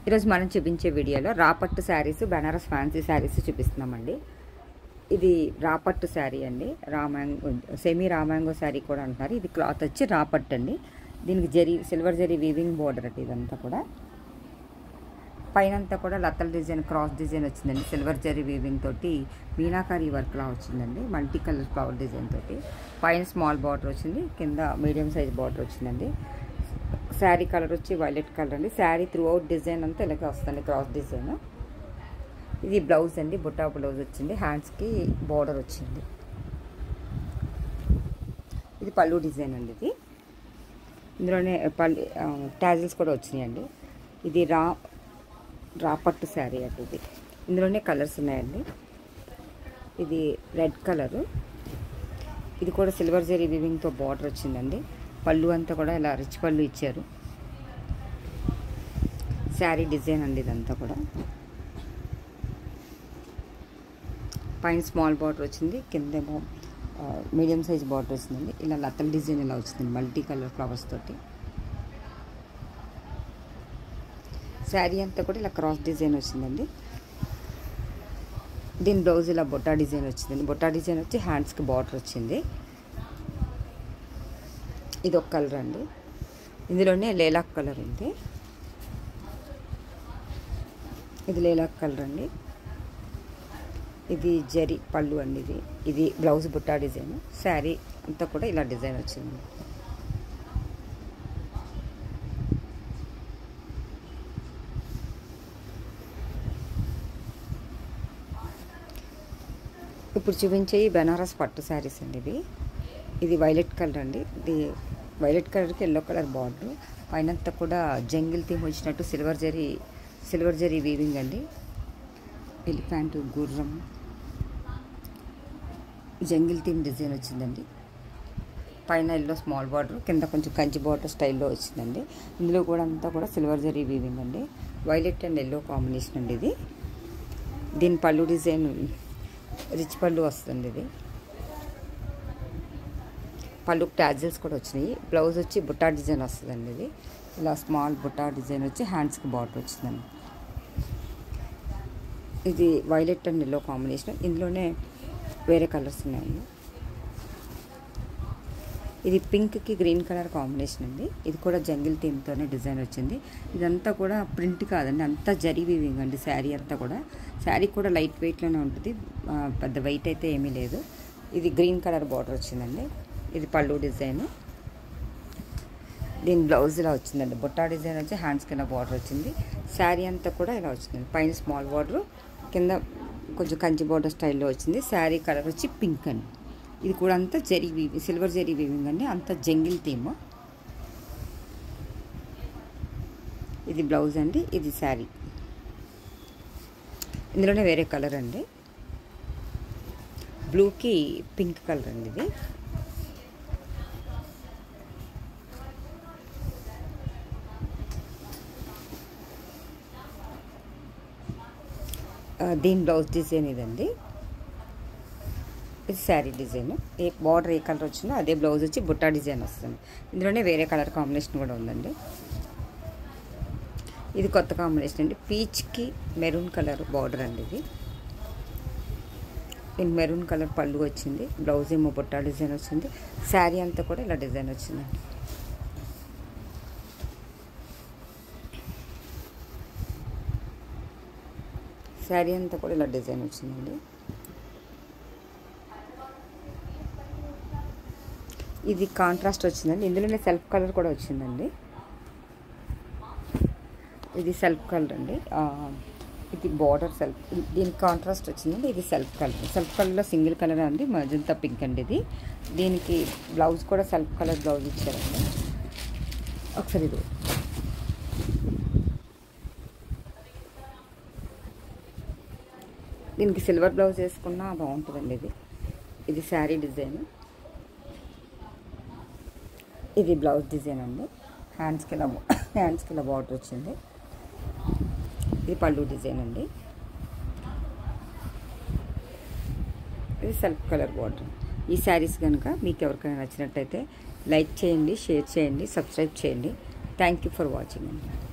ఈరోజు మనం చూపించే వీడియోలో రాపట్టు శారీస్, బెనారస్ ఫ్యాన్సీ శారీస్ చూపిస్తున్నామండి. ఇది రాపట్టు శారీ అండి, రామాంగో సెమీ రామాంగో శారీ కూడా అంటున్నారు. ఇది క్లాత్ వచ్చి రాపట్టు అండి. దీనికి సిల్వర్ జరీ వీవింగ్ బోర్డర్ అండి. ఇదంతా కూడా పైనంతా కూడా లతల్ డిజైన్, క్రాస్ డిజైన్ వచ్చిందండి. సిల్వర్ జరీ వీవింగ్ తోటి మీనాకారి వర్క్లా వచ్చిందండి. మల్టీ కలర్ ఫ్లవర్ డిజైన్ తోటి పైన స్మాల్ బార్డర్ వచ్చింది, కింద మీడియం సైజ్ బార్డర్ వచ్చిందండి. శారీ కలర్ వచ్చి వైలెట్ కలర్ అండి. శారీ త్రూ అవుట్ డిజైన్ అంతా ఇలాగే వస్తుంది, క్రాస్ డిజైన్. ఇది బ్లౌజ్ అండి, బుట్టా బ్లౌజ్ వచ్చింది, హ్యాండ్స్కి బార్డర్ వచ్చింది. ఇది పళ్ళు డిజైన్ అండి. ఇది ఇందులోనే టాజిల్స్ కూడా వచ్చినాయండి. ఇది రాపట్టు శారీ అండి. ఇది ఇందులోనే కలర్స్ ఉన్నాయండి. ఇది రెడ్ కలరు, ఇది కూడా సిల్వర్ జరీ వీవింగ్తో బార్డర్ వచ్చిందండి. పళ్ళు అంతా కూడా ఇలా రిచ్ పళ్ళు ఇచ్చారు. శారీ డిజైన్ అండి ఇదంతా కూడా. పైన స్మాల్ బార్డర్ వచ్చింది, కిందేమో మీడియం సైజ్ బార్డర్ వచ్చిందండి. ఇలా లతల్ డిజైన్ ఇలా వచ్చింది, మల్టీ కలర్ ఫ్లవర్స్ తోటి. శారీ అంతా కూడా ఇలా క్రాస్ డిజైన్ వచ్చిందండి. దీని బ్లౌజ్ ఇలా బొట్టా డిజైన్ వచ్చిందండి. బొట్టా డిజైన్ వచ్చి హ్యాండ్స్కి బార్డర్ వచ్చింది. ఇది ఒక కలర్ అండి. ఇందులోనే లేలాక్ కలర్ ఉంది. ఇది లేలాక్ కలర్ అండి. ఇది జరీ పళ్ళు అండి. ఇది బ్లౌజ్ బుట్టా డిజైన్. శారీ అంతా కూడా ఇలా డిజైన్ వచ్చింది. ఇప్పుడు చూపించే ఈ బెనారస్ పట్టు శారీస్ అండి. ఇది వైలెట్ కలర్ అండి. ఇది వైలెట్ కలర్కి ఎల్లో కలర్ బార్డర్, పైనంతా కూడా జంగిల్ థీమ్ వచ్చినట్టు సిల్వర్ జరీ వీవింగ్ అండి. ఎలిఫెంట్, గుర్రం, జంగిల్ థీమ్ డిజైన్ వచ్చిందండి. పైన ఎల్లో స్మాల్ బార్డర్, కింద కొంచెం కంచి బార్డర్ స్టైల్లో వచ్చిందండి. ఇందులో కూడా అంతా కూడా సిల్వర్ జరీ వీవింగ్ అండి. వైలెట్ అండ్ ఎల్లో కాంబినేషన్ అండి ఇది. దీని పళ్ళు డిజైన్ రిచ్ పళ్ళు వస్తుంది. ఇది పళ్ళు టాజిల్స్ కూడా వచ్చినాయి. బ్లౌజ్ వచ్చి బుట్టా డిజైన్ వస్తుందండి. ఇది ఇలా స్మాల్ బుట్టా డిజైన్ వచ్చి హ్యాండ్స్కి బార్డర్ వచ్చిందండి. ఇది వైలెట్ అండ్ ఎల్లో కాంబినేషన్. ఇందులోనే వేరే కలర్స్ ఉన్నాయండి. ఇది పింక్కి గ్రీన్ కలర్ కాంబినేషన్ అండి. ఇది కూడా జంగిల్ థీమ్తోనే డిజైన్ వచ్చింది. ఇదంతా కూడా ప్రింట్ కాదండి, అంతా జరీ వీవింగ్ అండి. శారీ అంతా కూడా, శారీ కూడా లైట్ వెయిట్లోనే ఉంటుంది, పెద్ద వెయిట్ అయితే ఏమీ లేదు. ఇది గ్రీన్ కలర్ బార్డర్ వచ్చిందండి. ఇది పళ్ళు డిజైన్. దీని బ్లౌజ్ ఇలా వచ్చిందండి. బుట్టా డిజైన్ వచ్చి హ్యాండ్స్కి ఇలా బార్డర్ వచ్చింది. శారీ అంతా కూడా ఇలా వచ్చిందండి. పైన స్మాల్ బార్డర్, కింద కొంచెం కంచి బార్డర్ స్టైల్లో వచ్చింది. శారీ కలర్ వచ్చి పింక్ అండి. ఇది కూడా అంతా zari weaving, silver zari weaving అండి. అంతా జంగిల్ థీమ్. ఇది బ్లౌజ్ అండి. ఇది శారీ. ఇందులోనే వేరే కలర్ అండి, బ్లూకి పింక్ కలర్ అండి. ఇది దీని బ్లౌజ్ డిజైన్ ఇదండి. ఇది శారీ డిజైన్. ఏ బార్డర్ ఏ కలర్ వచ్చిందో అదే బ్లౌజ్ వచ్చి బుట్టా డిజైన్ వస్తుంది. ఇందులోనే వేరే కలర్ కాంబినేషన్ కూడా ఉందండి. ఇది కొత్త కాంబినేషన్ అండి. పీచ్కి మెరూన్ కలర్ బార్డర్ అండి. ఇది దీనికి మెరూన్ కలర్ పళ్ళు వచ్చింది. బ్లౌజ్ ఏమో బుట్టా డిజైన్ వచ్చింది. శారీ అంతా కూడా ఇలా డిజైన్ వచ్చిందండి. శారీ అంతా కూడా ఇలా డిజైన్ వచ్చిందండి. ఇది కాంట్రాస్ట్ వచ్చిందండి. ఇందులోనే సెల్ఫ్ కలర్ కూడా వచ్చిందండి. ఇది సెల్ఫ్ కలర్ అండి. ఇది బార్డర్ సెల్ఫ్, దీనికి కాంట్రాస్ట్ వచ్చిందండి. ఇది సెల్ఫ్ కలర్. సెల్ఫ్ కలర్లో సింగిల్ కలర్ అండి, మజంతా పింక్ అండి. ఇది దీనికి బ్లౌజ్ కూడా సెల్ఫ్ కలర్ బ్లౌజ్ ఇచ్చారండి. ఒకసారి ఇది దీనికి సిల్వర్ బ్లౌజ్ వేసుకున్నా బాగుంటుందండి. ఇది శారీ డిజైన్. ఇది బ్లౌజ్ డిజైన్ అండి. హ్యాండ్స్కి ఇలా బార్డర్ వచ్చింది. ఇది పళ్ళు డిజైన్ అండి. ఇది సెల్ఫ్ కలర్ బార్డర్. ఈ శారీస్ కనుక మీకు ఎవరికైనా నచ్చినట్టయితే లైక్ చేయండి, షేర్ చేయండి, సబ్స్క్రైబ్ చేయండి. థ్యాంక్ యూ ఫర్ వాచింగ్ అండి.